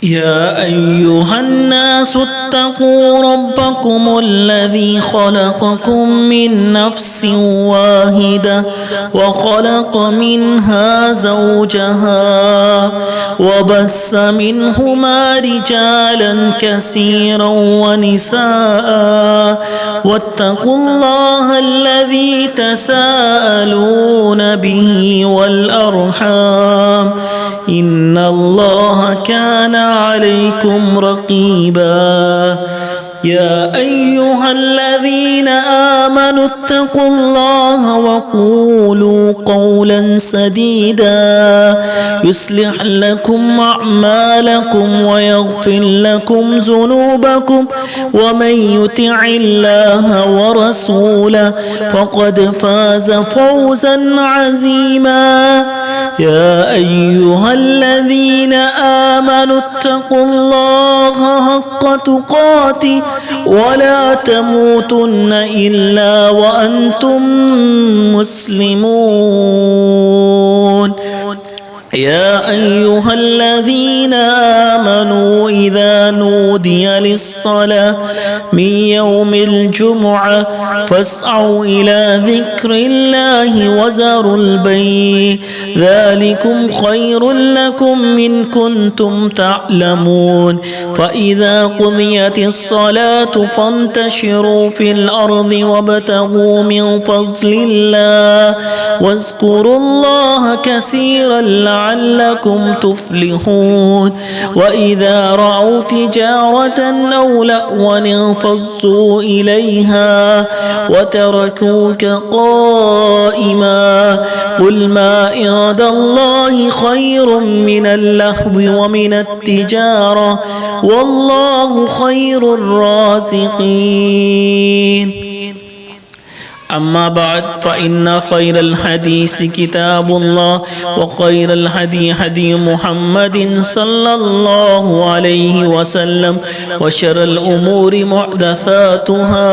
يا أيها الناس اتقوا ربكم الذي خلقكم من نفس واحدة وخلق منها زوجها وبث منهما رجالا كثيرا ونساء واتقوا الله الذي تساءلون به والأرحام إن الله كان عليكم رقيبا يا أيها الذين آمنوا اتقوا الله وقولوا قولا سديدا يصلح لكم أعمالكم ويغفر لكم ذنوبكم ومن يطع الله ورسوله فقد فاز فوزا عظيما يا أيها الذين آمنوا اتقوا الله حق تقاته ولا تموتن إلا وأنتم مسلمون يا أيها الذين آمنوا إذا نودي للصلاة من يوم الجمعة فاسعوا إلى ذكر الله وذروا البيع ذلكم خير لكم إن كنتم تعلمون فإذا قضيت الصلاة فانتشروا في الأرض وابتغوا من فضل الله واذكروا الله كثيرا لعلكم تفلحون وإذا رأوا تجارة أو لهوا انفضوا إليها وتركوك قائما قل ما عند الله خير من اللهو ومن التجارة والله خير الرازقين أما بعد فإن خير الحديث كتاب الله وخير الهدي هدي محمد صلى الله عليه وسلم وشر الأمور محدثاتها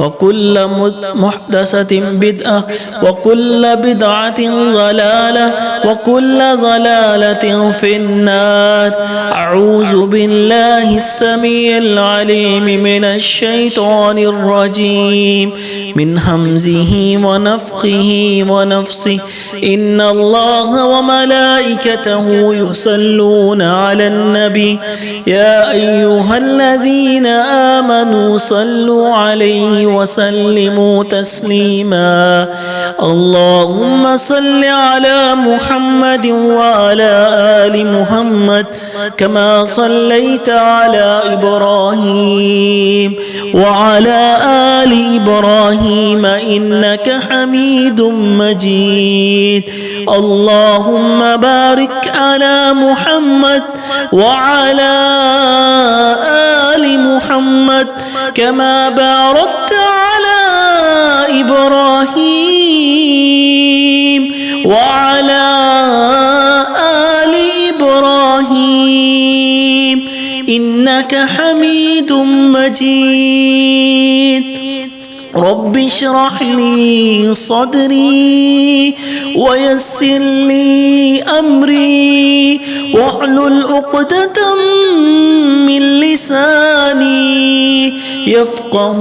وكل محدثة بدعة وكل بدعة ضلالة وكل ضلالة في النار أعوذ بالله السميع العليم من الشيطان الرجيم من همزه ونفخه ونفسه إن الله وملائكته يصلون على النبي يا أيها الذين آمنوا صلوا عليه وسلموا تسليما اللهم صل على محمد وعلى آل محمد كما صليت على إبراهيم وعلى آل إبراهيم إنك حميد مجيد اللهم بارك على محمد وعلى آل محمد كما باركت على إبراهيم وعلى آل إبراهيم إنك حميد مجيد رب اشرح لي صدري ويسر لي أمري واحلل عقدة من لساني يفقه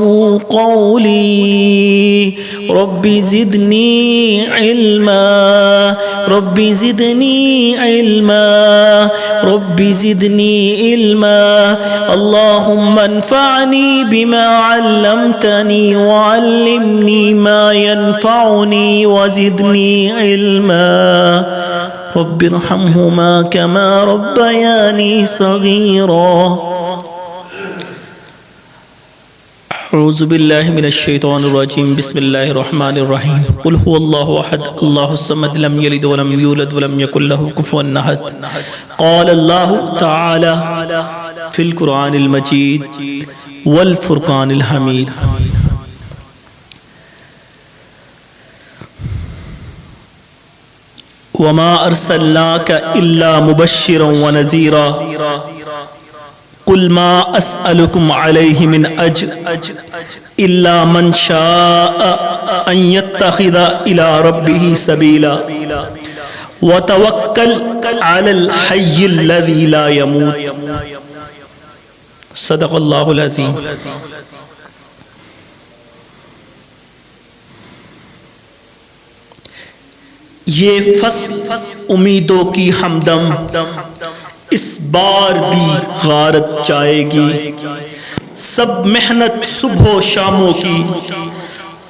قولي رب زدني علما رب زدني علما رب زدني علما اللهم انفعني بما علمتني وعلمني ما ينفعني وزدني علما رب ارحمهما كما ربياني صغيرا أعوذ بالله من الشيطان الرجيم بسم الله الرحمن الرحيم قل هو الله أحد الله الصمد لم يلد ولم يولد ولم يكن له كفوا أحد قال الله تعالى في القرآن المجيد والفرقان الحميد وما أرسلناك إلا مبشرا ونذيرا قل ما أسألكم عليه من أجر إلا من شاء أن يتخذ إلى ربه سبيلا وتوکل علی الحی الذی لا یموت. صدق اللہ العظیم. یہ فصل امیدوں کی ہمدم اس بار بھی غارت جائے گی. سب محنت صبح و شاموں کی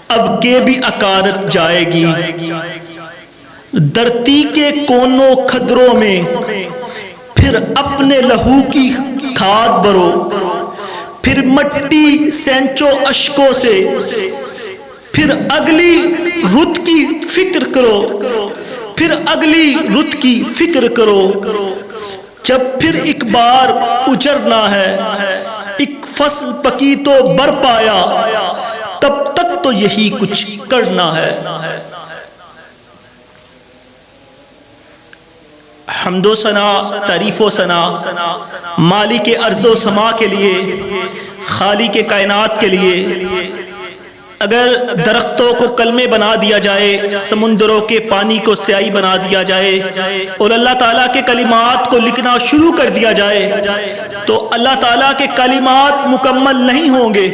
اب کے بھی اکارت جائے گی. دھرتی کے کونوں کھدروں میں پھر اپنے لہو کی کھاد بھرو. پھر مٹی سینچو اشکوں سے پھر اگلی رت کی فکر کرو. پھر اگلی رت کی فکر کرو. جب پھر ایک بار اجڑنا ہے ایک فصل پکی تو بر پایا تب تک تو یہی کچھ کرنا ہے. حمد و ثنا تعریف و ثنا مالک ارض و سما کے لیے خالق کائنات کے لیے. اگر درختوں کو کلمے بنا دیا جائے سمندروں کے پانی کو سیاہی بنا دیا جائے اور اللہ تعالیٰ کے کلمات کو لکھنا شروع کر دیا جائے تو اللہ تعالیٰ کے کلمات مکمل نہیں ہوں گے.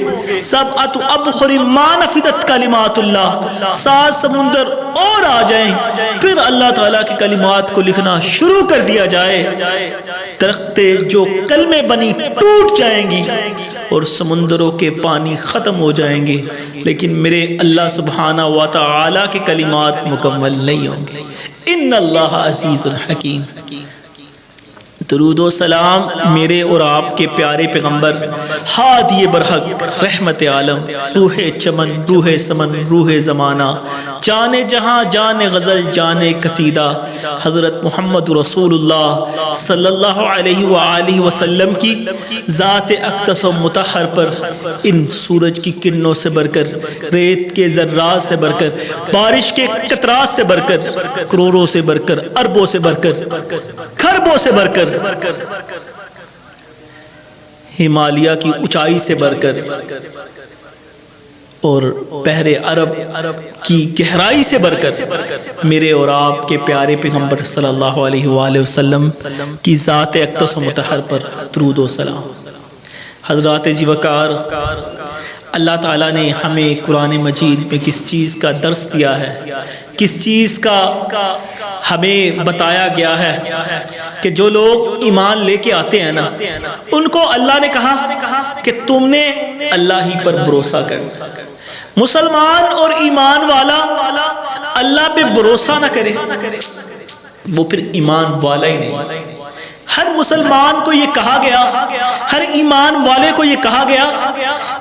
سب ابحر ما نفدت کلمات اللہ. 7 سمندر اور آ جائیں پھر اللہ تعالیٰ کے کلمات کو لکھنا شروع کر دیا جائے. درختیں جو کلمے بنی ٹوٹ جائیں گی اور سمندروں کے پانی ختم ہو جائیں گے لیکن میرے اللہ سبحانہ و تعالی کے کلمات مکمل نہیں ہوں گے. ان اللہ عزیز الحکیم. درود و سلام میرے اور آپ کے پیارے پیغمبر ہادی برحق رحمت عالم روح چمن روح سمن روح زمانہ جان جہاں جان غزل جان قصیدہ حضرت محمد رسول اللہ صلی اللہ علیہ وآلہ وسلم کی ذات اقدس و مطہر پر ان سورج کی کرنوں سے بڑھ کر ریت کے ذرات سے بڑھ کر بارش کے قطرات سے بڑھ کر کروڑوں سے بڑھ کر اربوں سے بڑھ کر خربوں سے بڑھ کر ہمالیہ کی اونچائی سے بڑھ کر اور بحر عرب کی گہرائی سے بڑھ کر میرے اور آپ کے پیارے پیغمبر صلی اللہ علیہ وآلہ وسلم کی ذات اقدس و مطہر پر درود و سلام. حضرات جی وقار، اللہ تعالیٰ نے ہمیں قرآن مجید میں کس چیز کا درس دیا ہے، کس چیز کا ہمیں بتایا گیا ہے کہ جو لوگ ایمان لے کے آتے ہیں نا ان کو اللہ نے کہا کہ تم نے اللہ ہی پر بھروسہ کر. مسلمان اور ایمان والا اللہ پہ بھروسہ نہ کرے وہ پھر ایمان والا ہی نہیں. ہر مسلمان کو یہ کہا گیا، ہر ایمان والے کو یہ کہا گیا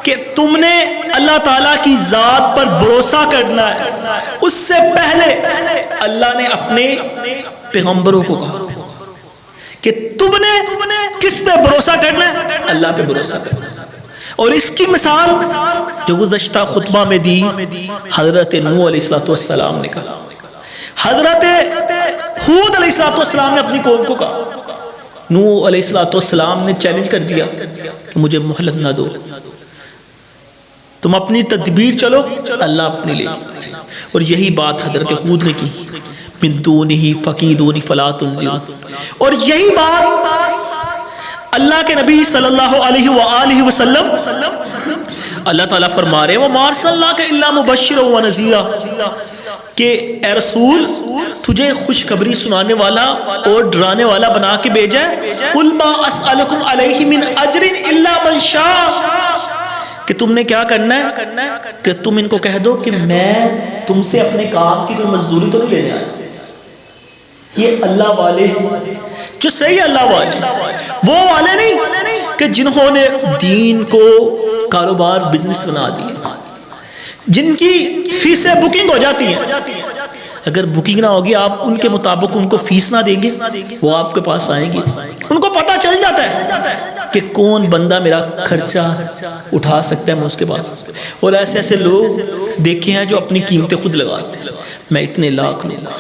کہ تم نے اللہ تعالیٰ کی ذات پر بھروسہ کرنا ہے. اس سے پہلے اللہ نے اپنے پیغمبروں کو کہا کہ تم نے کس پہ بھروسہ کرنا ہے؟ اللہ پہ بھروسہ کرنا. اور اس کی مثال جو گزشتہ خطبہ میں دی حضرت نوح علیہ السلام نے کہا. حضرت ہود علیہ السلام نے اپنی قوم کو کہا. نوح علیہ السلام نے چیلنج کر دیا کہ مجھے مہلت نہ دو، تم اپنی تدبیر چلو اللہ اپنے لے. اور یہی بات حضرت ہود نے کی من دونہ فکیدونی فلا تنظرون. اور یہی بات اللہ کے نبی صلی اللہ علیہ وآلہ وسلم اللہ تعالیٰ فرما رہے وَمَا أَرْسَلْنَاكَ إِلَّا مُبَشِّرًا وَنَذِيرًا کہ اے رسول تجھے خوشخبری سنانے والا اور ڈرانے والا بنا کے بھیجا ہے. قُلْ مَا أَسْأَلُكُمْ عَلَيْهِ مِنْ أَجْرٍ إِلَّا مَنْ شَاءَ کہ تم نے کیا کرنا ہے کہ تم ان کو کہہ دو کہ میں تم سے اپنے کام کی کوئی مزدوری تو نہیں لینے آیا. یہ اللہ والے جو صحیح اللہ والے وہ والے نہیں کہ جنہوں نے دین کو کاروبار بزنس بنا دیا، جن کی فیسیں بکنگ ہو جاتی ہیں. اگر بکنگ نہ ہوگی آپ ان کے مطابق ان کو فیس نہ دیں گے وہ آپ کے پاس آئیں گے. ان کو پتہ چل جاتا ہے کہ کون بندہ میرا خرچہ اٹھا سکتا ہے، میں اس کے پاس. اور ایسے ایسے لوگ دیکھے ہیں جو اپنی قیمتیں خود لگاتے ہیں. میں اتنے لاکھ لوں گا،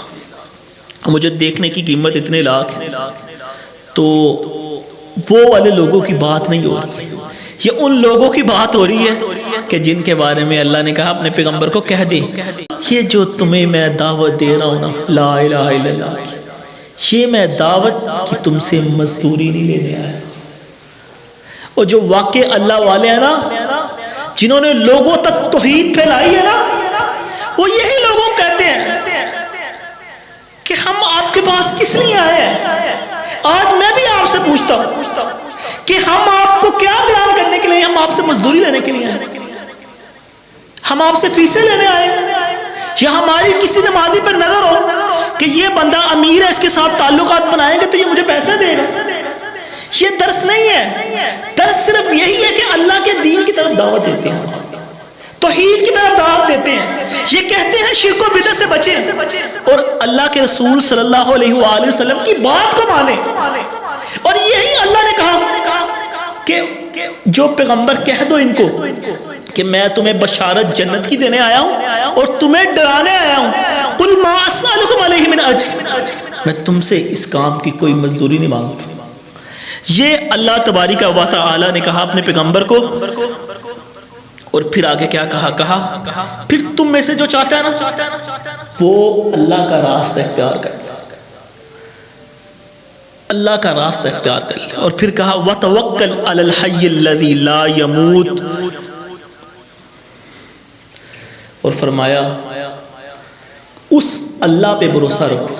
مجھے دیکھنے کی قیمت اتنے لاکھ ہے. تو وہ والے لوگوں کی بات نہیں ہو رہی، یہ ان لوگوں کی بات ہو رہی ہے کہ جن کے بارے میں اللہ نے کہا اپنے پیغمبر کو کہہ دے یہ جو تمہیں میں دعوت دے رہا ہوں نا لا الہ الا اللہ، یہ میں دعوت کی تم سے مزدوری نہیں لینے آیا. اور جو واقع اللہ والے ہیں نا، جنہوں نے لوگوں تک توحید پھیلائی ہے نا، وہ یہی لوگوں کہتے ہیں کہ ہم آپ کے پاس کس لیے آئے ہیں. آج میں بھی آپ سے پوچھتا ہوں کہ ہم آپ کو کیا بیان کرنے کے لیے، ہم آپ سے مزدوری لینے کے لیے آئے، ہم آپ سے فیسیں لینے آئے، یا ہماری کسی نمازی پر نظر ہو کہ یہ بندہ امیر ہے، اس کے ساتھ تعلقات بنائیں گے تو یہ مجھے پیسے دے گا. یہ درس نہیں ہے. درس صرف یہی ہے کہ اللہ کے دین کی طرف دعوت دیتے ہیں، توحید کی طرف دعوت دیتے ہیں. یہ کہتے ہیں شرک و بدعت سے بچیں اور اللہ کے رسول صلی اللہ علیہ وآلہ وسلم کی بات کو مانیں. اور یہی اللہ نے کہا کہ جو پیغمبر کہہ دو ان کو کہ میں تمہیں بشارت جنت کی دینے آیا ہوں اور تمہیں ڈرانے آیا ہوں. قل ما اسألکم علیہ من اجر، میں تم سے اس کام کی کوئی مزدوری نہیں مانگتا. یہ اللہ تبارک و تعالی نے کہا اپنے پیغمبر کو. اور پھر آگے کیا کہا پھر تم میں سے جو چاہتا ہے نا وہ اللہ کا راستہ اختیار کر لے، اللہ کا راستہ اختیار کر لے. اور پھر کہا وتوکل علی الحی الذی لا یموت، اور فرمایا اس اللہ پہ بھروسہ رکھو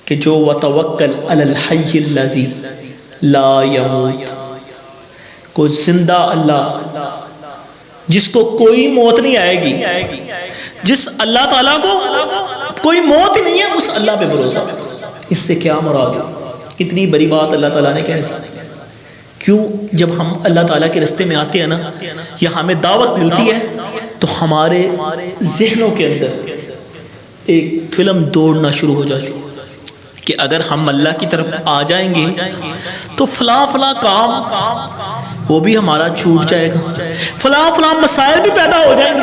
کہ جو وتوکل علی الحی الذی لا یموت، کو زندہ اللہ جس کو کوئی موت نہیں آئے گی، جس اللہ تعالیٰ کو کوئی موت ہی نہیں ہے، اس اللہ پہ بھروسہ. اس سے کیا مراد ہے؟ کتنی بڑی بات اللہ تعالیٰ نے کہہ دی. کیوں؟ جب ہم اللہ تعالیٰ کے راستے میں آتے ہیں نا یا ہمیں دعوت ملتی ہے تو ہمارے ذہنوں کے اندر ایک فلم دوڑنا شروع ہو جاتی ہے کہ اگر ہم اللہ کی طرف آ جائیں گے تو فلاں فلاں کام وہ بھی ہمارا چھوٹ جائے گا، فلاں فلاں مسائل بھی پیدا ہو جائیں گے.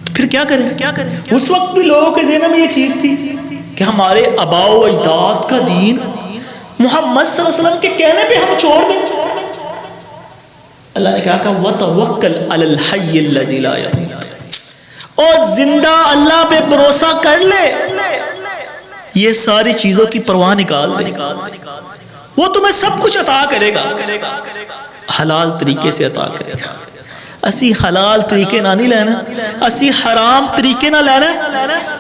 تو پھر کیا کریں؟ اس وقت بھی لوگوں کے ذہن میں یہ چیز تھی کہ ہمارے آباء و اجداد کا دین محمد صلی اللہ علیہ وسلم کے کہنے پہ ہم چھوڑ دیں. اللہ نے کہا کہ وتوکل علی الحی الذی لا یموت، اور زندہ اللہ پہ بھروسہ کر لے. یہ ساری چیزوں کی پرواہ نکال دے، وہ تمہیں سب کچھ عطا کرے گا، حلال طریقے سے عطا کرے گا. اسی حلال طریقے نہ نہیں لینا، اسی حرام طریقے نہ لینا،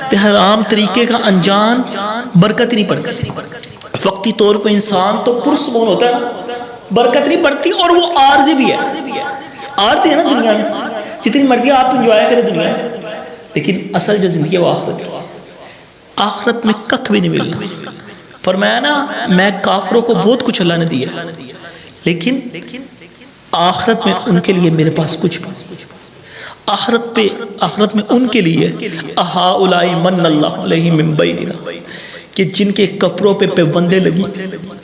تے حرام طریقے کا انجام برکت نہیں پڑتی. وقتی طور پہ انسان تو پرسکون ہوتا ہے، برکت نہیں پڑتی، اور وہ عارضی بھی ہے. عارضی ہے نا دنیا میں، جتنی مرضی آپ انجوائے کریں دنیا میں، لیکن اصل جو زندگی ہے وہ آخرت ہے. آخرت میں کک بھی نہیں ملنا. فرمایا نا میں کافروں کو بہت کچھ اللہ نے دیا، لیکن آخرت میں ان کے لیے میرے پاس کچھ نہیں. آخرت میں ان کے لیے اہؤلاء من اللہ علیہم من بیننا، کہ جن کے کپڑوں پہ پیوندے لگی،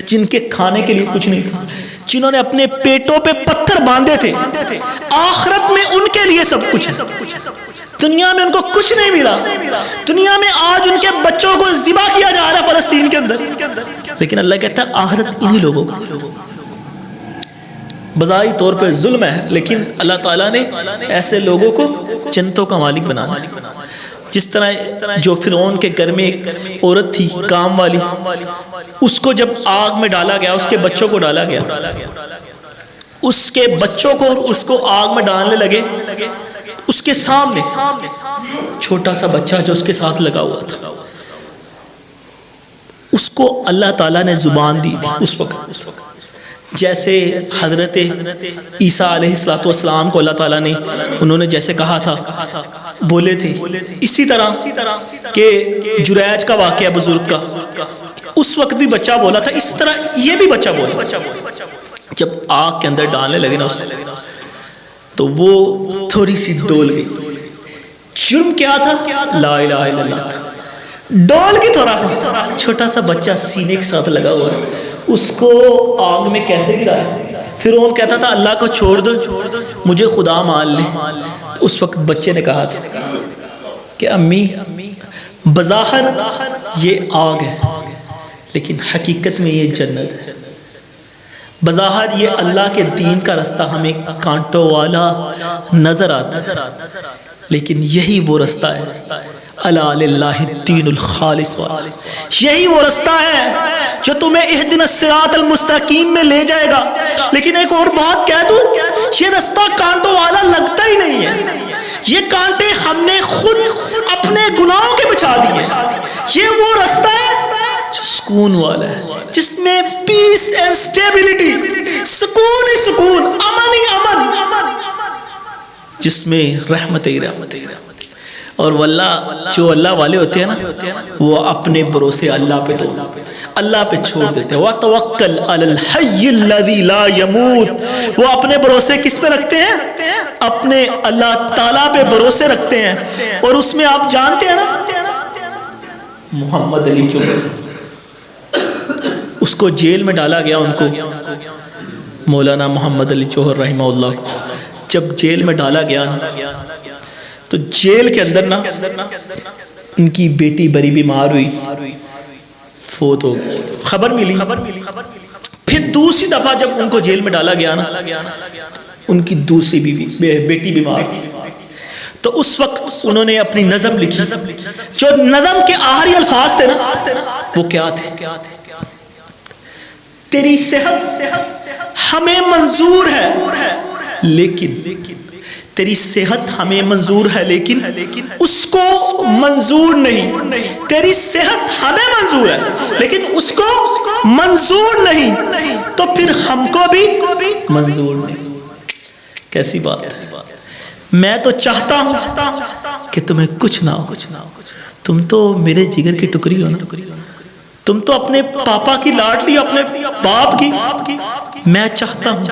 جن کے کھانے کے لیے کچھ نہیں تھا، جنہوں نے اپنے پیٹوں پہ پتھر باندھے تھے، آخرت میں ان کے لیے سب کچھ ہے. دنیا میں ان کو کچھ نہیں ملا. دنیا میں آج ان کے بچوں کو ذبح کیا جا رہا ہے فلسطین کے اندر، لیکن اللہ کہتا ہے آخرت انہی لوگوں کا. بظاہر طور پہ ظلم ہے، لیکن اللہ تعالیٰ نے ایسے لوگوں کو جنتوں کا مالک بنانا. جس طرح جو فرعون کے گھر میں ایک عورت تھی کام والی، اس کو جب آگ میں ڈالا گیا، اس کے بچوں کو ڈالا گیا، اس کے بچوں کو اس کو آگ میں ڈالنے لگے، اس کے سامنے چھوٹا سا بچہ جو اس کے ساتھ لگا ہوا تھا، اس کو اللہ تعالیٰ نے زبان دی تھی. اس وقت جیسے حضرت عیسیٰ علیہ السلام کو اللہ تعالیٰ نے انہوں نے جیسے کہا تھا بولے تھے، اسی طرح کہ جریج کا واقعہ بزرگ کا، اس وقت بھی بچہ بولا تھا، اس طرح یہ بھی بچہ بولا. جب آگ کے اندر ڈالنے لگے نا اس کو، تو وہ تھوڑی سی ڈول گئی. جرم کیا تھا؟ لا الہ الا اللہ تھا. ڈول کی تھوڑا سا چھوٹا سا بچہ سینے کے ساتھ لگا ہوا ہے، اس کو آگ میں کیسے گرایا؟ فرعون کہتا تھا اللہ کو چھوڑ دو، مجھے خدا مان لے. اس وقت بچے نے کہا تھا کہ امی بظاہر یہ آگ ہے، لیکن حقیقت میں یہ جنت ہے. بظاہر یہ اللہ کے دین کا راستہ ہمیں کانٹوں والا نظر آتا ہے، لیکن یہی وہ رستہ ہے الا للہ الدین الخالص والا، یہی وہ رستہ ہے جو تمہیں اہدنا الصراط المستقیم میں لے جائے گا۔ لیکن ایک اور بات کہہ دوں، یہ رستہ کانٹوں والا لگتا ہی نہیں ہے، یہ کانٹے ہم نے خود اپنے گناہوں کے بچھا دیے۔ یہ وہ رستہ ہے جو سکون والا ہے، جس میں پیس اینڈ سٹیبلٹی، سکون ہی سکون، امن ہی امن، جس میں رحمت ہی رحمت۔ اور واللہ جو اللہ والے ہوتے ہیں نا، وہ اپنے بھروسے اللہ پہ چھوڑ دیتے ہیں۔ وَتَوَكَّلْ عَلَى الْحَيِّ الَّذِي لَا يَمُوتُ، وہ اپنے بھروسے کس پہ رکھتے ہیں؟ اپنے اللہ تعالیٰ پہ بھروسے رکھتے ہیں۔ اور اس میں آپ جانتے ہیں نا، محمد علی جوہر، اس کو جیل میں ڈالا گیا، ان کو مولانا محمد علی جوہر رحمہ اللہ کو جب جیل میں ڈالا گیا نا، تو جیل کے اندر نا ان کی بیٹی بڑی بیمار ہوئی، فوت ہو گئی، خبر ملی۔ پھر دوسری دفعہ جب ان کو جیل میں ڈالا گیا نا، ان کی دوسری بیٹی بیمار تھی، تو اس وقت انہوں نے اپنی نظم لکھی، جو نظم کے آخری الفاظ تھے نا، وہ کیا تھے؟ تیری صحت ہمیں منظور ہے لیکن تیری صحت ہمیں منظور ہے لیکن اس کو منظور نہیں، تیری صحت ہمیں منظور ہے لیکن اس کو منظور نہیں، تو پھر ہم کو بھی منظور نہیں۔ کیسی بات ہے! میں تو چاہتا ہوں کہ تمہیں کچھ نہ ہو، تم تو میرے جگر کی ٹکڑی ہو نا، تم تو اپنے پاپا کی لاڈلی، اپنے باپ کی۔ میں چاہتا ہوں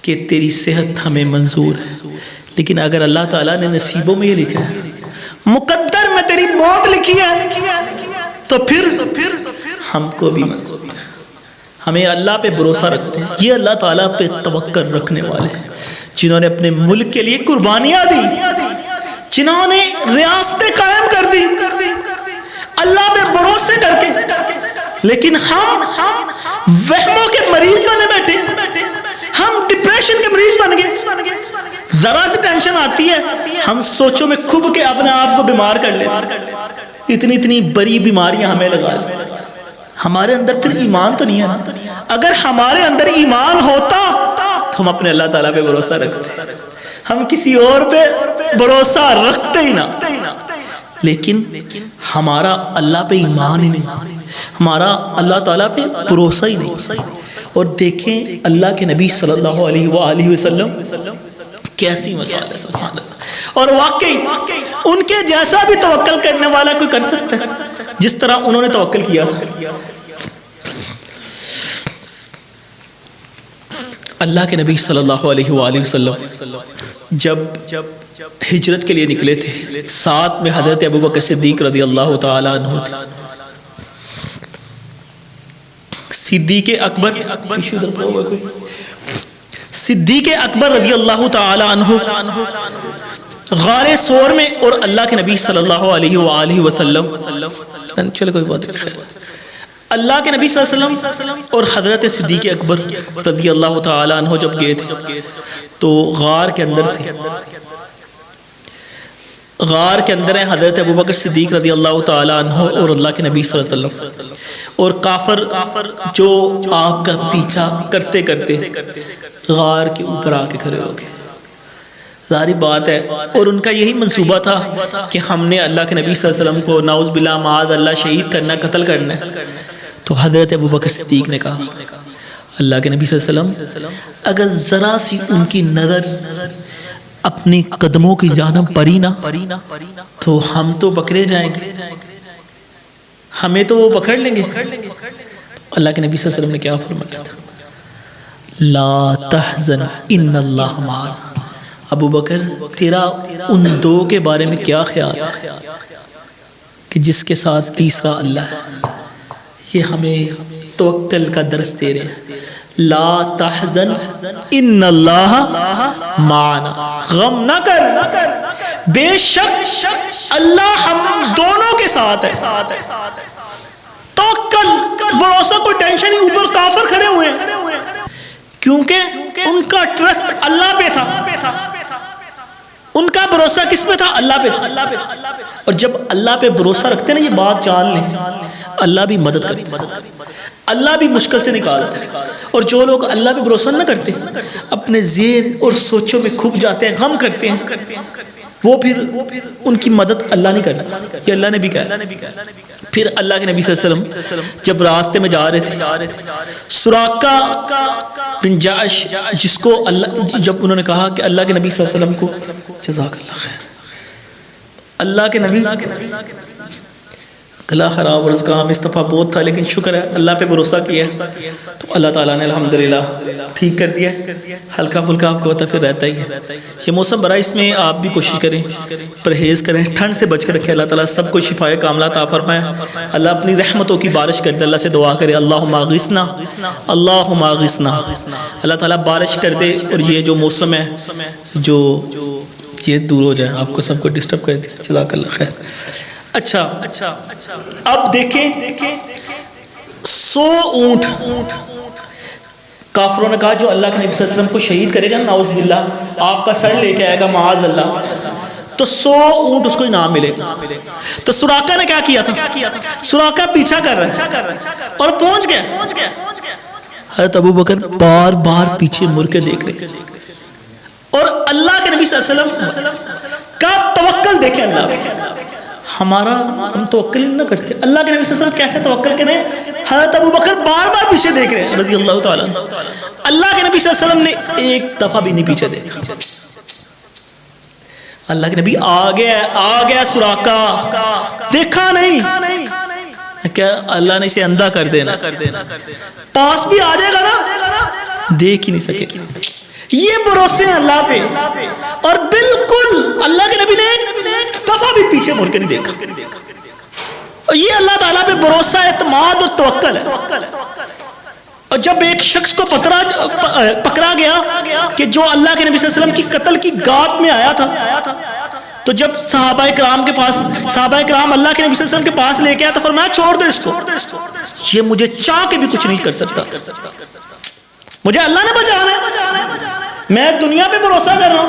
کہ تیری صحت ہمیں منظور ہے، لیکن اگر اللہ تعالیٰ نے نصیبوں میں یہ لکھا ہے، مقدر میں تیری موت لکھی ہے، تو پھر ہم کو بھی منظور ہے۔ ہمیں اللہ پہ بھروسہ رکھتے ہیں، یہ اللہ تعالیٰ پہ توکل رکھنے والے ہیں، جنہوں نے اپنے ملک کے لیے قربانیاں دی، جنہوں نے ریاستیں قائم کر دی اللہ پہ بھروسے کر کے۔ لیکن ہم وہموں کے مریض بنے بیٹھے، ہم ڈپریشن کے مریض بن گئے، ذرا سی ٹینشن آتی ہے ہم سوچوں میں کھب کے اپنے آپ کو بیمار کر لیتے، اتنی بڑی بیماریاں ہمیں لگا دی۔ ہمارے اندر پھر ایمان تو نہیں ہے نا، اگر ہمارے اندر ایمان ہوتا تو ہم اپنے اللہ تعالیٰ پہ بھروسہ رکھتے، ہم کسی اور پہ بھروسہ رکھتے ہی نہ۔ لیکن ہمارا اللہ پہ ایمان ہی نہیں، ہمارا اللہ تعالیٰ پہ بھروسہ ہی نہیں۔ اور دیکھیں اللہ کے نبی صلی اللہ علیہ وآلہ وسلم کیسی مثال ہے، سبحان اللہ۔ اور واقعی ان کے جیسا بھی توکل کرنے والا کوئی کر سکتا ہے جس طرح انہوں نے توکل کیا تھا۔ اللہ کے نبی صلی اللہ علیہ وآلہ وسلم جب ہجرت کے لیے نکلے تھے، ساتھ میں حضرت ابوبکر صدیق رضی اللہ تعالی عنہ تھے۔ صدیق اکبر رضی اللہ تعالی عنہ غار ثور میں، اور اللہ کے نبی صلی اللہ علیہ وآلہ وسلم، چلو کوئی بات نہیں، اللہ کے نبی صلی اللہ علیہ وسلم اور حضرت صدیق اکبر رضی اللہ تعالی عنہ جب گئے تھے تو غار کے اندر تھے، غار کے اندر ہیں حضرت ابوبکر صدیق رضی اللہ تعالی عنہ اور اللہ کے نبی صلی اللہ علیہ وسلم، اور کافر جو آپ کا پیچھا کرتے کرتے غار کے اوپر آ کے کھڑے ہو گئے۔ ظاہری بات ہے، اور ان کا یہی منصوبہ تھا کہ ہم نے اللہ کے نبی صلی اللہ علیہ وسلم کو نعوذ باللہ معاذ اللہ شہید کرنا، قتل کرنا ہے۔ تو حضرت ابوبکر صدیق نے کہا اللہ کے نبی صلی اللہ علیہ وسلم اگر ذرا سی ان کی نظر اپنی قدموں کی جانب پڑی نا تو ہم تو پکڑے جائیں گے، ہمیں تو وہ پکڑ لیں گے۔ اللہ کے نبی صلی اللہ علیہ وسلم نے کیا فرمایا تھا؟ لا تحزن ان اللہ معنا۔ ابو بکر تیرا ان دو کے بارے میں کیا خیال ہے کہ جس کے ساتھ تیسرا اللہ ہے؟ یہ ہمیں توکل کا درس دے رہے ہیں۔ لا تحزن ان اللہ معنا، غم نہ کر، بے شک اللہ ہم دونوں کے ساتھ ہے۔ توکل، بھروسہ، کوئی ٹینشن نہیں۔ اوپر کافر کھڑے ہوئے ہیں کیونکہ ان کا ٹرسٹ اللہ پہ تھا، ان کا بھروسہ کس پہ تھا؟ اللہ پہ تھا. اور جب اللہ پہ بھروسہ رکھتے ہیں نا، یہ بات جان لیں، اللہ بھی مدد کرتا ہے، اللہ بھی مشکل سے نکالتا ہے. اور جو لوگ اللہ پہ بھروسہ نہ کرتے، اپنے ذہن اور سوچوں میں کھپ جاتے ہیں، غم کرتے ہیں، وہ پھر ان کی مدد اللہ نہیں کرتا. یہ اللہ نے بھی کہا. پھر اللہ کے نبی صلی اللہ علیہ وسلم جب راستے میں جا رہے تھے، سراقہ بن جعش، جس کو اللہ، جب انہوں نے کہا کہ اللہ کے نبی صلی اللہ علیہ وسلم کو جزاک اللہ خیر، اللہ کے نبی گلا خراب اور زکام استفا بہت تھا، لیکن شکر ہے اللہ پہ بھروسہ کیا ہے تو اللہ تعالیٰ نے الحمدللہ ٹھیک کر دیا. ہلکا پھلکا آپ کو ہوتا پھر رہتا ہی ہے. یہ موسم بڑا، اس میں آپ بھی کوشش کریں، پرہیز کریں، ٹھنڈ سے بچ کر رکھیں. اللہ تعالیٰ سب کو شفائے کاملہ عطا فرمائے. اللہ اپنی رحمتوں کی بارش کر دے. اللہ سے دعا کرے اللہم اغثنا، اللہم اغثنا. اللہ تعالیٰ بارش کر دے اور یہ جو موسم ہے جو یہ دور ہو جائے، آپ کو سب کو ڈسٹرب کر دے. جزاک اللہ خیر. اچھا اب دیکھیں 100 اونٹ کافروں نے کہا جو اللہ کے نبی صلی اللہ علیہ وسلم کو شہید کرے گا، نعوذ باللہ آپ کا سر لے کے آئے گا معاذ اللہ، تو 100 اونٹ اس کو انعام ملے گا. تو سراقہ نے کیا کیا تھا؟ سراقہ پیچھا کر رہا ہے اور پہنچ گیا. حضرت ابو بکر بار بار پیچھے مڑ کے دیکھ رہے اور اللہ کے نبی صلی اللہ علیہ وسلم کا توکل دیکھیں. اللہ ہمارا، ہم توکل نہ کرتے، اللہ کے نبی صلی اللہ علیہ وسلم کیسے توکل کریں؟ حضرت ابو بکر بار بار پیچھے دیکھ رہے ہیں رضی اللہ تعالیٰ. اللہ کے نبی صلی اللہ علیہ وسلم نے ایک دفعہ بھی نہیں پیچھے دیکھا. اللہ کے نبی آ گیا سراقہ، دیکھا نہیں، کیا اللہ نے اسے اندھا کر دینا، پاس بھی آ جائے گا نا، دیکھ ہی نہیں سکے. یہ بھروسے ہیں اللہ پہ، اور بالکل اللہ کے نبی نے ایک دفعہ بھی پیچھے مڑ کے نہیں دیکھا. اور یہ اللہ تعالیٰ پہ بھروسہ، اعتماد اور توکل ہے. اور جب ایک شخص کو پکڑا گیا کہ جو اللہ کے نبی صلی اللہ علیہ وسلم کی قتل کی گات میں آیا تھا، تو جب صحابہ کرام کے پاس، صحابہ کرام اللہ کے نبی صلی اللہ علیہ وسلم کے پاس لے کے آیا تو فرمایا چھوڑ دو اس کو، یہ مجھے چاہ کے بھی کچھ نہیں کر سکتا، مجھے اللہ نے بچانا ہے، میں دنیا پہ بھروسہ کر رہا ہوں.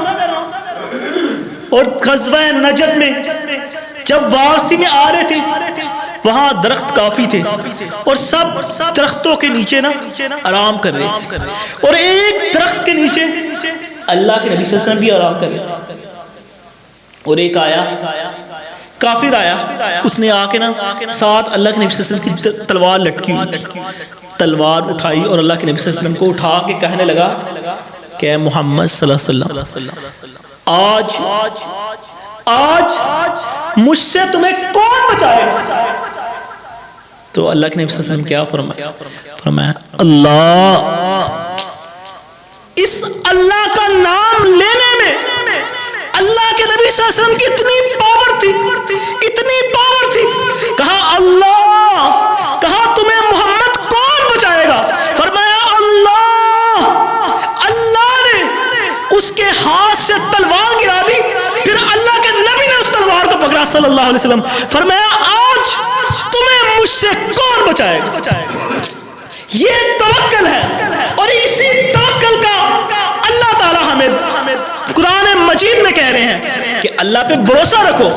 اور غزوہ نجد میں جب واپسی میں آ رہے تھے، وہاں درخت کافی تھے اور سب درختوں کے نیچے نا آرام کر رہے تھے، اور ایک درخت کے نیچے اللہ کے نبی صلی اللہ علیہ وسلم بھی آرام کر رہے تھے. اور ایک آیا، کافر آیا، اس نے آ کے نا ساتھ اللہ کے نبی صلی اللہ علیہ وسلم کی تلوار لٹکی ہوئی، تلوار اٹھائی اور اللہ کے نبی صلی اللہ علیہ وسلم کو اٹھا کے کہنے لگا کہ اے محمد صلی اللہ علیہ وسلم، آج مجھ سے تمہیں کون بچائے گا؟ تو اللہ کے نبی صلی اللہ علیہ وسلم کیا فرمایا اللہ. اس اللہ کا نام لینے میں اللہ کے نبی صلی اللہ علیہ وسلم کی اتنی پاور تھی، کہا اللہ، کہا تمہیں محمد کون بچائے گا؟ فرمایا اللہ. اللہ نے اس کے ہاتھ سے تلوار گرا دی، پھر اللہ کے نبی نے اس تلوار کو پکڑا صلی اللہ علیہ وسلم، فرمایا آج تمہیں مجھ سے کون بچائے گا؟ یہ توکل ہے، اور اسی توکل کا اللہ تعالیٰ ہمیں قرآن مجید میں کہہ رہے ہیں کہ اللہ پہ بھروسہ رکھو.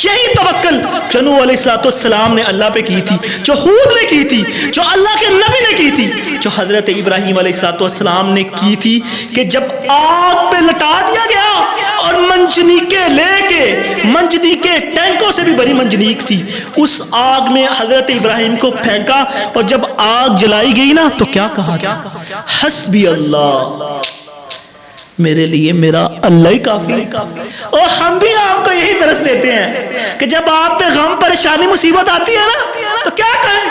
یہی توکل جو نوح علیہ السلام نے اللہ پہ کی تھی، جو ہود نے کی تھی، جو اللہ کے نبی نے کی تھی، جو حضرت ابراہیم علیہ السلام نے کی تھی، کہ جب آگ پہ لٹا دیا گیا اور منجنیکیں لے کے، منجنیکیں ٹینکوں سے بھی بڑی منجنیک تھی، اس آگ میں حضرت ابراہیم کو پھینکا، اور جب آگ جلائی گئی نا تو کیا کہا؟ حسبی اللہ، میرے لیے میرا اللہ ہی کافی ہے. اور ہم بھی آپ کو یہی درس دیتے ہیں کہ جب آپ پہ غم، پریشانی، مصیبت آتی ہے نا تو کیا کہیں؟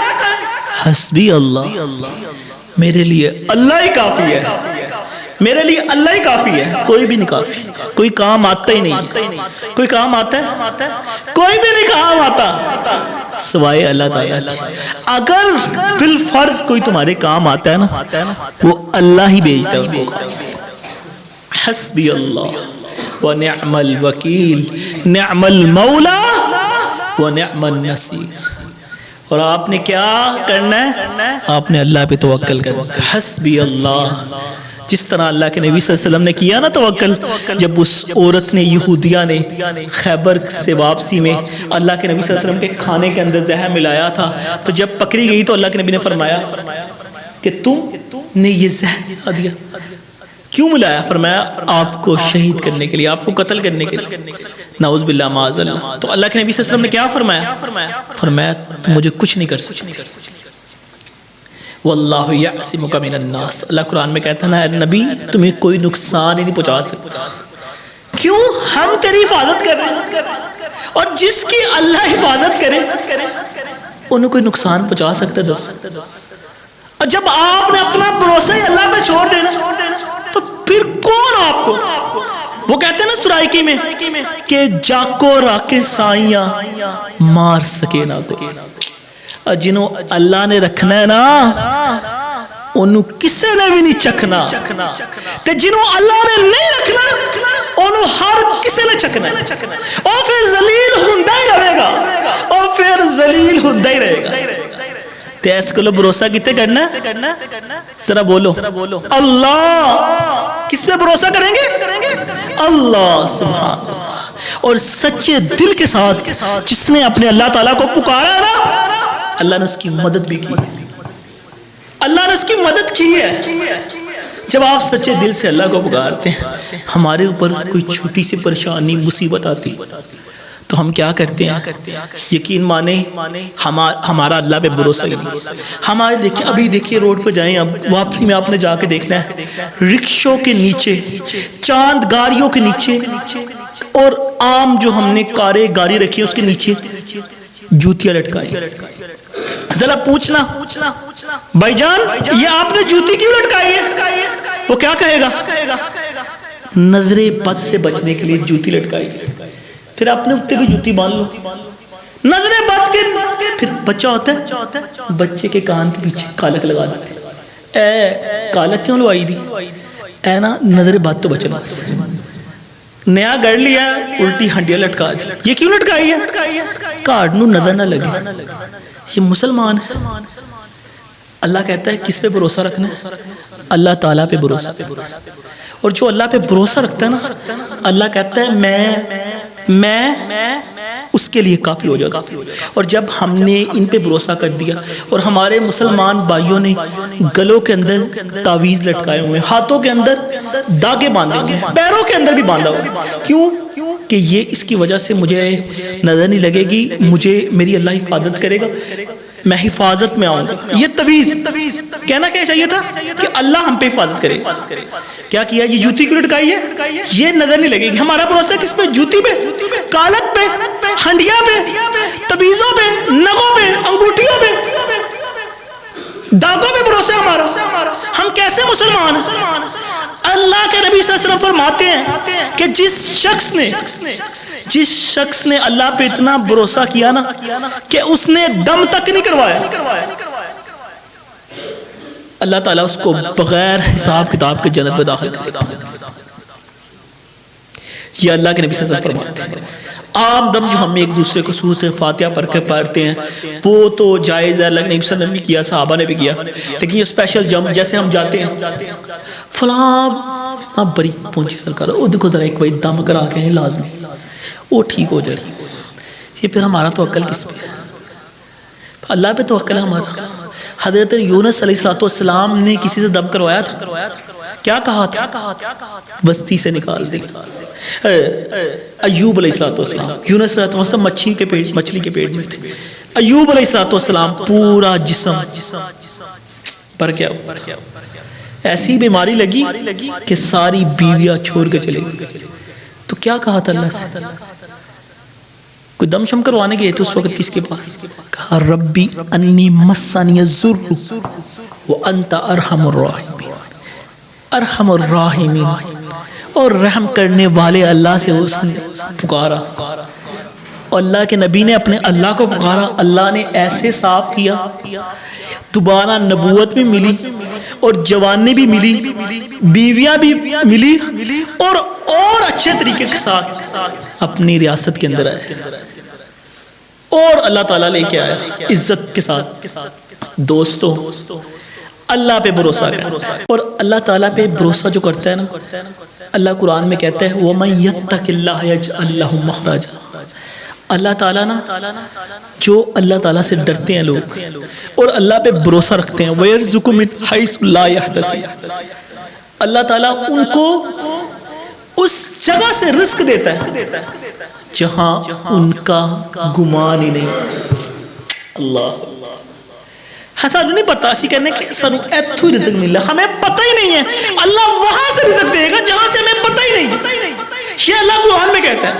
حسبی اللہ، میرے لیے اللہ ہی کافی ہے، میرے لیے اللہ ہی کافی ہے، کوئی بھی نہیں کافی. کوئی کام آتا ہی نہیں. کوئی کام آتا ہے؟ کوئی بھی نہیں کام آتا سوائے اللہ تعالیٰ. اگر بالفرض کوئی تمہارے کام آتا ہے نا، وہ اللہ ہی بھیجتا ہے. حسبی اللہ ونعم الوکیل، نعم المولا ونعم النصیر. اور آپ نے کیا کرنا ہے؟ آپ نے اللہ پہ توکل کرنا ہے. حسبی اللہ. جس طرح اللہ کے نبی صلی اللہ علیہ وسلم نے کیا نا توکل، جب اس عورت نے، یہودیہ نے خیبر سے واپسی میں اللہ کے نبی صلی اللہ علیہ وسلم کے کھانے کے اندر زہر ملایا تھا، تو جب پکڑی گئی تو اللہ کے نبی نے فرمایا کہ تم نے یہ زہر دیا کیوں ملایا؟ فرمایا آپ کو شہید کرنے کے لیے، آپ کو قتل کرنے کے لیے. نعوذ باللہ معاذ اللہ. تو اللہ کے نبی صلی اللہ علیہ وسلم نے کیا فرمایا؟ فرمایا تم مجھے کچھ نہیں کر سکتے. واللہ یعصمک من الناس. اللہ قرآن میں کہتا ہے نا نبی تمہیں کوئی نقصان ہی نہیں پہنچا سکتا. کیوں؟ ہم تیری حفاظت کر رہے ہیں، اور جس کی اللہ حفاظت کرے انہیں کوئی نقصان پہنچا سکتا ہے دوست. اور جب آپ نے اپنا بھروسہ ہی اللہ پہ چھوڑ دینا تو پھر کون آپ کو؟ وہ کہتے ہیں نا سرائکی میں کہ جاکو راکے سائیاں مار سکے نہ کوئی. جنہوں اللہ نے رکھنا ہے نا انہوں کسے نے بھی نہیں چکنا، تے جنہوں اللہ نے نہیں رکھنا انہوں ہر کسے نے چکنا ہے. اور پھر ذلیل ہندہ ہی رہے گا، اور پھر ذلیل ہندہ ہی رہے گا. تے اس کو بھروسہ کتے کرنا ہے؟ ذرا بولو اللہ. کس پہ بھروسہ کریں گے؟ اللہ سبحان اللہ. اور سچے دل کے ساتھ جس نے اپنے اللہ تعالیٰ کو پکارا نا اللہ نے اس کی مدد بھی کی. اللہ نے اس کی مدد کی ہے. جب آپ سچے دل سے اللہ کو پکارتے ہیں، ہمارے اوپر کوئی چھوٹی سی پریشانی مصیبت آتی تو ہم کیا کرتے ہیں؟ یقین مانے ہمارا اللہ پہ بھروسہ نہیں. ہمارے دیکھیں ابھی دیکھیے روڈ پہ جائیں، اب واپسی میں آپ نے جا کے دیکھنا ہے رکشوں کے نیچے، چاند گاڑیوں کے نیچے، اور عام جو ہم نے کاریں گاڑی رکھی ہے اس کے نیچے جوتیاں لٹکائی. ذرا پوچھنا بھائی جان یہ آپ نے جوتی کیوں لٹکائی ہے؟ وہ کیا کہے گا؟ نظر بد سے بچنے کے لیے جوتی لٹکائی. پھر آپ نے اٹھتے کو جوتی باندھ لو. نظر بد کے پھر بچہ ہوتا ہے، بچے کے کان کے پیچھے کالک لگا دیتے. اے کالک کیوں لوائی دی؟ اے نا نظر بد تو بچنا. نیا گڑ لیا الٹی ہنڈیاں لٹکا دی. یہ کیوں لٹکائی ہے؟ کارڈ نو نظر نہ لگے. یہ مسلمان ہے. اللہ کہتا ہے کس پہ بھروسہ رکھنا ہے؟ اللہ تعالیٰ پہ بھروسہ. اور جو اللہ پہ بھروسہ رکھتا ہے نا اللہ کہتا ہے میں اس کے لیے کافی ہو جاتا. اور جب ہم نے ان پہ بھروسہ کر دیا اور ہمارے مسلمان بھائیوں نے گلوں کے اندر تعویذ لٹکائے ہوئے، ہاتھوں کے اندر داغے باندھے ہوئے، پیروں کے اندر بھی باندھا ہوا، کیوں کہ یہ اس کی وجہ سے مجھے نظر نہیں لگے گی، مجھے میری اللہ حفاظت کرے گا، میں حفاظت میں آؤں گا. یہ تعویذ کہنا کیا چاہیے تھا کہ اللہ ہم پہ حفاظت کرے. کیا کیا؟ یہ جوتی کیوں لٹکائی ہے؟ یہ نظر نہیں لگے گی. ہمارا بھروسہ کس پہ؟ جوتی پہ، کالک پہ، ہنڈیا پہ، تعویذوں پہ، نگوں پہ، انگوٹھیوں پہ، داغوں پہ بھروسہ ہمارا. ہم کیسے مسلمان ہیں؟ اللہ کے نبی صلی اللہ علیہ وسلم فرماتے ہیں کہ جس شخص نے اللہ پہ اتنا بھروسہ کیا نا کہ اس نے دم تک نہیں کروایا، اللہ تعالیٰ اس کو بغیر حساب کتاب کے جنت میں داخل کرے گا. یہ اللہ کے نبی صلی اللہ علیہ وسلم فرماتے ہیں. عام دم جو ہم ایک دوسرے کو سورۃ فاتحہ پڑھ کے پڑھتے ہیں وہ تو جائز ہے، اللہ کے نبی صلی اللہ علیہ وسلم نے کیا، صحابہ نے بھی کیا. لیکن یہ اسپیشل جب جیسے ہم جاتے ہیں فلاں بڑی پہنچی سرکار وہ دیکھو ذرا ایک بھائی دم کرا کے ہیں لازمی وہ ٹھیک ہو جائے، یہ پھر ہمارا توکل کس پہ ہے؟ اللہ پہ توکل ہے ہمارا. حضرت یونس علیہ السلام نے کسی سے دم کروایا تھا، کیا کہا تھا؟ بستی سے نکال دے. ایوب علیہ السلام، یونس علیہ السلام مچھلی کے پیٹ میں تھے. ایوب علیہ السلام پورا جسم پر کیا ایسی بیماری لگی کہ ساری بیویاں چھوڑ کے چلے گئی. تو کیا کہا تھا اللہ سے؟ کوئی دم شم کروانے گئے تو اس وقت کس کے پاس کہا ربی انی مسنی الضر وانت ارحم الراحمین. ارحم الراحمین، اور رحم کرنے والے اللہ سے اس نے پکارا. اور اللہ کے نبی نے اپنے اللہ کو پکارا، اللہ نے ایسے صاف کیا، دوبارہ نبوت بھی ملی اور جوانی بھی ملی، بیویاں بھی ملی، اور اچھے طریقے کے ساتھ اپنی ریاست کے اندر آئے. اور اللہ تعالیٰ لے کے آیا عزت کے ساتھ، دوستو اللہ پہ بھروسہ کریں. اور اللہ تعالیٰ پہ بھروسہ جو کرتا ہے نا، اللہ قرآن میں کہتا ہے وَمَن يَتَّقِ اللَّهَ يَجْعَل لَّهُ مَخْرَجًا. اللہ تعالیٰ نا، جو اللہ تعالیٰ سے ڈرتے ہیں لوگ اور اللہ پہ بھروسہ رکھتے ہیں، وَيَرْزُقُ مِنْ حَيْثُ لَا يَحْتَسِبُ، اللہ تعالیٰ ان کو اس جگہ سے رزق دیتا ہے جہاں ان کا گمان ہی نہیں. اللہ سانو نہیں پتا، اسی کہنے کہ سانو ایتھو ہی رزق مل رہا، ہمیں پتہ ہی نہیں ہے. اللہ وہاں سے رزق دے گا جہاں سے ہمیں پتہ ہی نہیں. یہ اللہ قرآن میں کہتا ہے.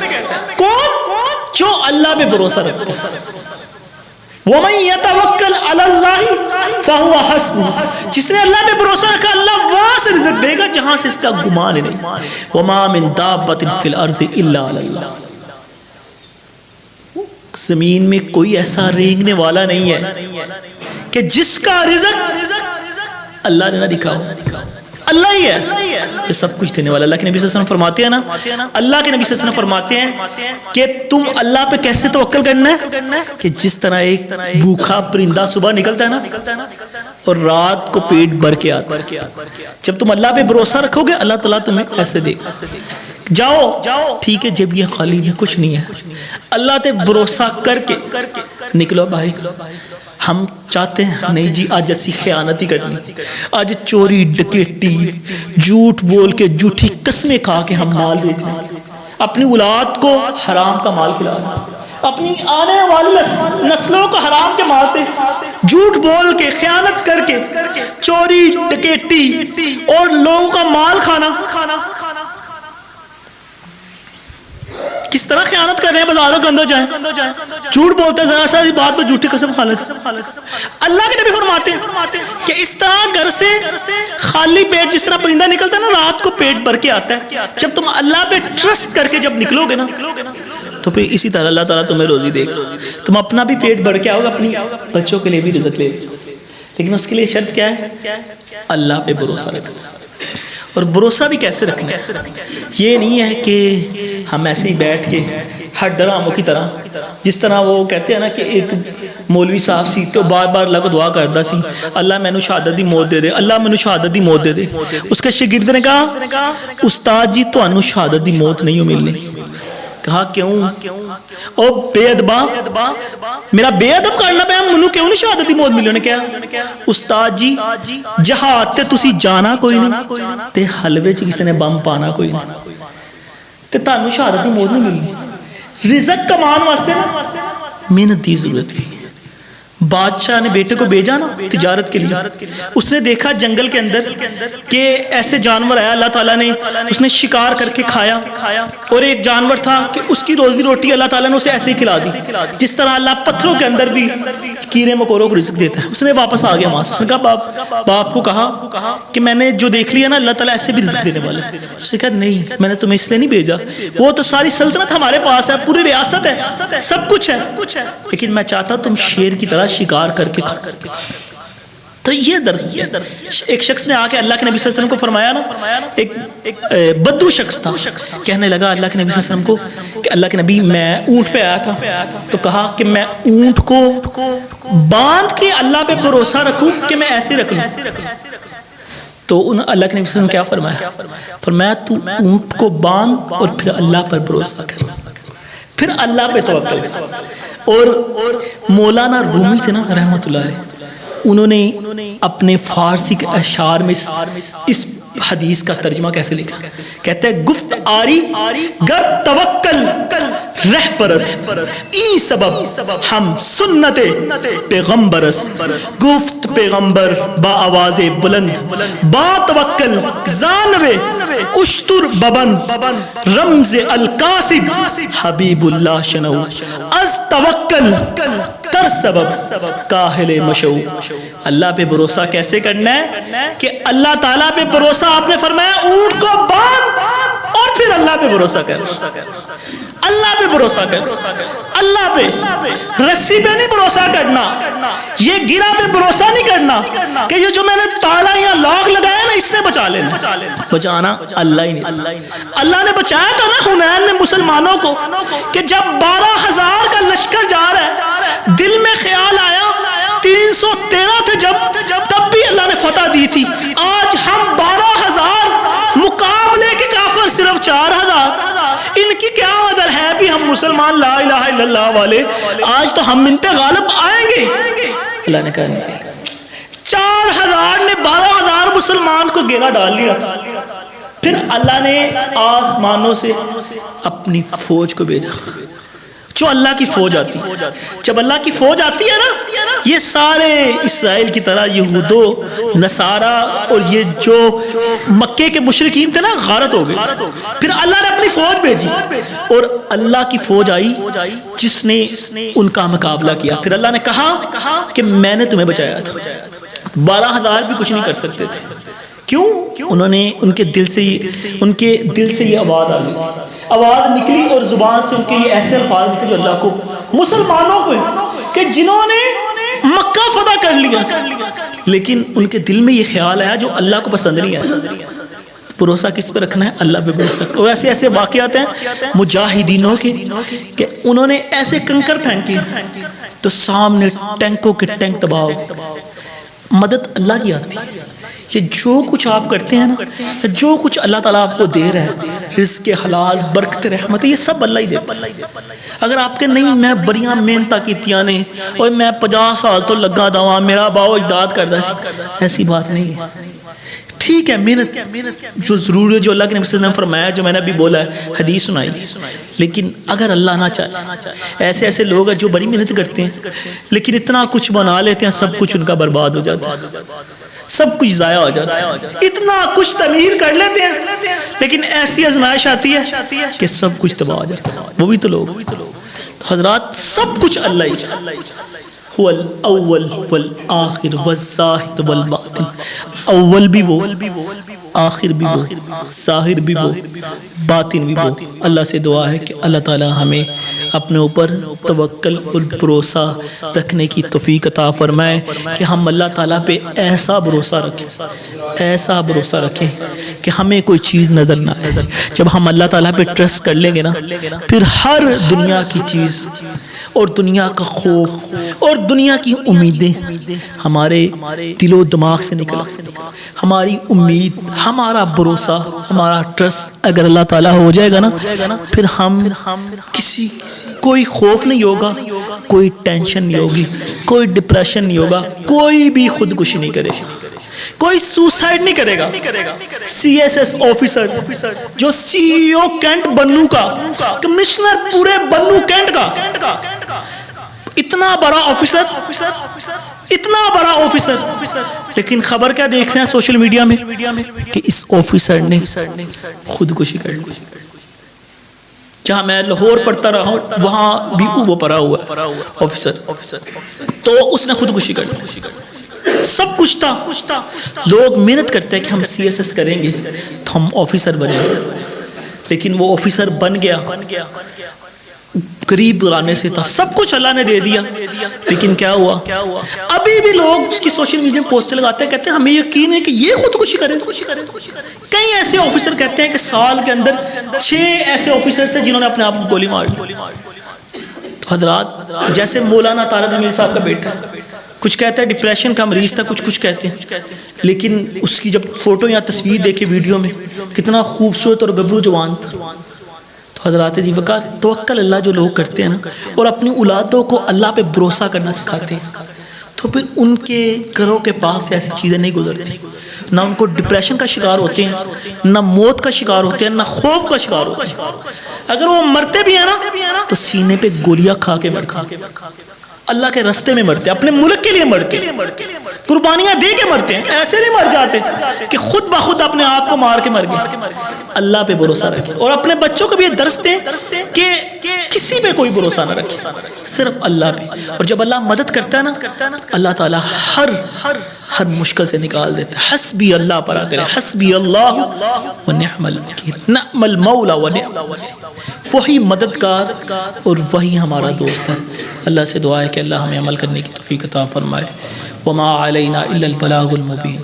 کون؟ جو اللہ پہ بھروسہ رکھتا ہے. وَمَن يَتَوَكَّلْ عَلَى اللَّهِ فَهُوَ حَسْبُهُ، جس نے اللہ پہ بھروسہ رکھا اللہ وہاں سے رزق دے گا جہاں سے اس کا گمان ہی نہیں. وَمَا مِن دَابَّةٍ فِي الْأَرْضِ إِلَّا عَلَى اللَّهِ، زمین میں کوئی ایسا رینگنے والا نہیں ہے کہ جس کا رزق اللہ نے نہ لکھا ہو. اللہ ہی ہے جو سب کچھ دینے والا. اللہ کے نبی صلی اللہ علیہ وسلم فرماتے ہیں نا، اللہ کے نبی صلی اللہ علیہ وسلم فرماتے ہیں کہ تم اللہ پہ کیسے توکل کرنا ہے کہ جس طرح ایک بھوکا پرندہ صبح نکلتا ہے نا اور رات کو پیٹ بھر کے آتا ہے. جب تم اللہ پہ بھروسہ رکھو گے اللہ تعالیٰ تمہیں ایسے دے گا. جاؤ ٹھیک ہے، جب یہ خالی ہے کچھ نہیں ہے، اللہ پہ بھروسہ کر کے نکلو بھائی. ہم چاہتے ہیں نہیں جی آج ایسی خیانت ہی کرنی، آج چوری ڈکیٹی جھوٹ بول کے جھوٹی قسمیں کھا کے ہم مال بیچیں، اپنی اولاد کو حرام کا مال کھلانا، اپنی آنے والی نسلوں کو حرام کے مال سے جھوٹ بول کے خیانت کر کے چوری ڈکیٹی اور لوگوں کا مال کھانا. کس طرح خیانت کر رہے ہیں، بازاروں کے اندر جائیں جھوٹ بولتے ہیں، ذرا سا بات پہ جھوٹی قسم کھا لیتے. اللہ کے نبی فرماتے ہیں کہ اس طرح گھر سے خالی پیٹ جس طرح پرندہ نکلتا ہے نا رات کو پیٹ بھر کے آتا ہے، جب تم اللہ پہ ٹرسٹ کر کے جب نکلو گے نا تو پھر اسی طرح اللہ تعالیٰ تمہیں روزی دے گا. تم اپنا بھی پیٹ بھر کے آؤ گے، اپنی بچوں کے لیے بھی رزق لے گا، لیکن اس کے لیے شرط کیا ہے؟ اللہ پہ بھروسہ رکھنا. اور بھروسہ بھی کیسے رکھنا ہے؟ یہ نہیں ہے کہ ہم ایسے ہی بیٹھ کے ہر ڈراموں کی طرح، جس طرح وہ کہتے ہیں نا کہ ایک مولوی صاحب سی تو بار بار اللہ کو دعا کرتا سی اللہ مینوں شہادت دی موت دے دے، اللہ مینوں شہادت دی موت دے دے. اس کے شاگرد نے کہا استاد جی تانوں شہادت دی موت نہیں ملنی. کہا کیوں؟ او بے ادبا، میرا بے ادب کرنا پیا، منو کیوں نہیں شہادت دی موت ملی؟ نے کہا استاد جی جہاد تے تسی جانا کوئی نہیں تے حلوے چ کسی نے بم پانا کوئی نہیں تے تانوں شہادت دی موت نہیں ملنی. رزق کمان واسطے محنت دی ضرورت بھی. بادشاہ نے بیٹے کو بھیجا نا تجارت کے لیے، اس نے دیکھا جنگل کے اندر کہ ایسے جانور آیا، اللہ تعالیٰ نے اس نے شکار کر کے کھایا، اور ایک جانور تھا کہ اس کی روزی روٹی اللہ تعالیٰ نے اسے ایسے ہی کھلا دی جس طرح اللہ پتھروں کے اندر بھی کیڑے مکوڑوں کو رزق دیتا ہے. اس نے واپس آ گیا وہاں سے، اس نے کہا باپ کو کہا کہ میں نے جو دیکھ لیا نا اللہ تعالیٰ ایسے بھی رزق دینے والا ہے. اس نے کہا نہیں میں نے تمہیں اس لیے نہیں بھیجا، وہ تو ساری سلطنت ہمارے پاس ہے، پوری ریاست ہے، سب کچھ ہے، لیکن میں چاہتا ہوں تم شیر کی طرح شکار کر کے کھا. تو یہ درد ایک شخص نے آ کے اللہ کے نبی صلی اللہ علیہ وسلم کو فرمایا نا، ایک بدو شخص تھا، کہنے لگا اللہ کے نبی صلی اللہ علیہ وسلم کو کہ اللہ کے نبی میں اونٹ پہ آیا تھا، تو کہا کہ میں اونٹ کو باندھ کے اللہ پہ بھروسہ رکھوں کہ میں ایسے رکھ لوں. تو اللہ کے نبی صلی اللہ علیہ وسلم کیا فرمایا تو اونٹ کو باندھ اور پھر اللہ پر بھروسہ کر، پھر اللہ پہ توکل کر. اور مولانا رومی تھے نا رحمۃ اللہ علیہ، انہوں نے اپنے فارسی کے اشعار میں اس حدیث کا ترجمہ کیسے لکھا؟ کہتے ہیں گفت آری گر توکل رہ پرست ای سبب ہم سنت پیغمبرست. گفت پیغمبر با آواز بلند با توکل زانوے اشتر ببند رمز القاسب حبیب اللہ شنو از توکل تر سبب کاہل مشو. اللہ پہ بھروسہ کیسے کرنا ہے کہ اللہ تعالیٰ پہ بھروسہ آپ نے فرمایا اونٹ کو باندھ اور پھر اللہ پہ بھروسہ کر، اللہ پہ بھروسہ کر، اللہ پہ، رسی پہ نہیں بھروسہ کرنا، یہ گرا پہ بھروسہ نہیں کرنا کہ یہ جو میں نے تالا یا لاک لگایا نا اس نے بچا بچا لینا، بچانا اللہ ہی نہیں۔ اللہ نے بچایا تھا نا حنین میں مسلمانوں کو، کہ جب 12,000 کا لشکر جا رہا ہے، دل میں خیال آیا 313 تھے جب تب بھی اللہ نے فتح دی تھی۔ آج ہم 12,000 مقابلے کے کافر صرف 4,000، ان کی کیا مدد ہے بھی ہم مسلمان لا الہ الا اللہ والے، آج تو ہم ان پہ غالب آئیں گے۔ اللہ نے کہا نہیں، 4,000 نے 12,000 مسلمان کو گھیرا ڈال لیا تھا۔ پھر اللہ نے آسمانوں سے اپنی فوج کو بھیجا، جو اللہ کی فوج آتی ہے۔ جب اللہ کی فوج آتی ہے نا، یہ سارے اسرائیل کی طرح یہود و نصارہ اور یہ جو مکے کے مشرکین تھے نا، غارت ہو گئے۔ پھر اللہ نے اپنی فوج بھیجی اور اللہ کی فوج آئی جس نے ان کا مقابلہ کیا۔ پھر اللہ نے کہا کہ میں نے تمہیں بچایا تھا۔ 12,000 بھی کچھ نہیں کر سکتے تھے۔ کیوں؟ انہوں نے ان کے دل سے یہ آواز آ گئی، آواز نکلی اور زبان سے ان کے یہ ایسے الفاظ تھے جو اللہ کو، مسلمانوں کو، کہ جنہوں نے مکہ فتح کر لیا لیکن ان کے دل میں یہ خیال آیا جو اللہ کو پسند نہیں آیا۔ بھروسہ کس پہ رکھنا ہے؟ اللہ پہ بھروسہ۔ اور ایسے واقعات ہیں مجاہدینوں کے کہ انہوں نے ایسے کنکر پھینکے تو سامنے ٹینکوں کے ٹینک تباہ ہو۔ مدد اللہ کی آتی ہے۔ یہ جو کچھ آپ کرتے ہیں نا، جو کچھ اللہ تعالیٰ آپ کو دے رہا ہے، رزق حلال، برکت، رحمت، یہ سب اللہ ہی دیتا ہے۔ اگر آپ کے نہیں میں بڑیاں محنتاں کیتیاں نے اور میں 50 سال تو لگا دوا میرا باؤ اجداد کردہ سی، ایسی بات نہیں ہے۔ ٹھیک ہے، محنت جو ضروری ہے، جو اللہ کے نبی صلی اللہ علیہ وسلم نے فرمایا، جو میں نے ابھی بولا ہے، حدیث سنائی، لیکن اگر اللہ نہ چاہے، ایسے لوگ ہیں جو بڑی محنت کرتے ہیں لیکن اتنا کچھ بنا لیتے ہیں، سب کچھ ان کا برباد ہو جاتا ہے، سب کچھ ضائع ہو جاتا ہے۔ اتنا کچھ تعمیر کر لیتے ہیں لیکن ایسی آزمائش آتی ہے کہ سب کچھ تباہ ہو جاتا ہے۔ وہ بھی تو لوگ، حضرات سب کچھ اللہ ہی، هو الاول والآخر والظاہر والباطن، اول بھی وہ، آخر بھی وہ، ظاہر بھی وہ، باطن بھی وہ۔ اللہ سے دعا ہے کہ اللہ تعالی ہمیں اپنے اوپر توکل اور بھروسہ رکھنے کی توفیق عطا فرمائے کہ ہم اللہ تعالیٰ پہ ایسا بھروسہ رکھیں کہ ہمیں کوئی چیز نظر نہ آئے۔ جب ہم اللہ تعالیٰ پہ ٹرسٹ کر لیں گے نا، پھر ہر دنیا کی چیز اور دنیا کا خوف اور دنیا کی امیدیں ہمارے دل و دماغ سے نکل، ہماری امید، ہمارا بھروسہ، ہمارا ٹرسٹ اگر اللہ تعالیٰ ہو جائے گا نا، پھر ہم کوئی خوف نہیں ہوگا، کوئی ٹینشن نہیں ہوگی، کوئی ڈپریشن نہیں ہوگا، کوئی بھی خودکشی نہیں کرے گا، کوئی سوسائڈ نہیں کرے گا۔ سی ایس ایس آفیسر جو سی ای او کینٹ بنو کا، کمشنر پورے بنو کینٹ کا، اتنا بڑا آفیسر، لیکن خبر کیا دیکھتے ہیں سوشل میڈیا میں کہ اس آفیسر نے خودکشی کر لی۔ جہاں میں لاہور پڑھتا رہا ہوں وہاں بھی وہ پڑھا ہوا آفیسر، تو اس نے خودکشی کر لی۔ سب کچھ تھا، لوگ محنت کرتے ہیں کہ ہم سی ایس ایس کریں گے تو ہم آفیسر بنیں گے، لیکن وہ آفیسر بن گیا، غریب گھرانے سے تھا، سب کچھ اللہ نے دے دیا، لیکن کیا ہوا؟ ابھی بھی لوگ اس کی سوشل میڈیا پوسٹ لگاتے ہیں، کہتے ہیں ہمیں یقین ہے کہ یہ خودکشی کریں۔ کئی ایسے آفیسر کہتے ہیں کہ سال کے اندر 6 ایسے آفیسر تھے جنہوں نے اپنے آپ کو گولی مار لی۔ تو حضرات جیسے مولانا طارق امیر صاحب کا بیٹا، کچھ کہتا ہے ڈپریشن کا مریض تھا، کچھ کہتے ہیں، لیکن اس کی جب فوٹو یا تصویر دیکھے ویڈیو میں، کتنا خوبصورت اور گبرو جوان تھا۔ حضرات جی وقار توکل اللہ جو لوگ کرتے ہیں نا، اور اپنی اولادوں کو اللہ پہ بھروسہ کرنا سکھاتے ہیں، تو پھر ان کے گھروں کے پاس سے ایسی چیزیں نہیں گزرتی، نہ ان کو ڈپریشن کا شکار ہوتے ہیں، نہ موت کا شکار ہوتے ہیں، نہ خوف کا شکار ہوتے ہیں۔ اگر وہ مرتے بھی ہیں نا تو سینے پہ گولیاں کھا کے مرتے، اللہ کے راستے میں مرتے، اپنے ملک کے لیے مرتے، قربانیاں دے کے مرتے ہیں، ایسے نہیں مر جاتے کہ خود بخود اپنے آپ کو مار کے مر گئے۔ اللہ پہ بھروسہ رکھیں اور اپنے بچوں کو بھی یہ درس دیں کہ کسی پہ کوئی بھروسہ نہ رکھیں، صرف اللہ پہ۔ اور جب اللہ مدد کرتا ہے نا، اللہ تعالیٰ ہر مشکل سے نکال دیتا ہے۔ حسبی اللہ پڑھا کرے، حسبی اللہ ونعم الوکیل، نعم المولا ونعم الوکیل، وہی مددگار اور وہی ہمارا دوست ہے۔ اللہ سے دعا ہے کہ اللہ ہمیں عمل کرنے کی توفیق عطا فرمائے۔ وما علینا الا البلاغ المبین۔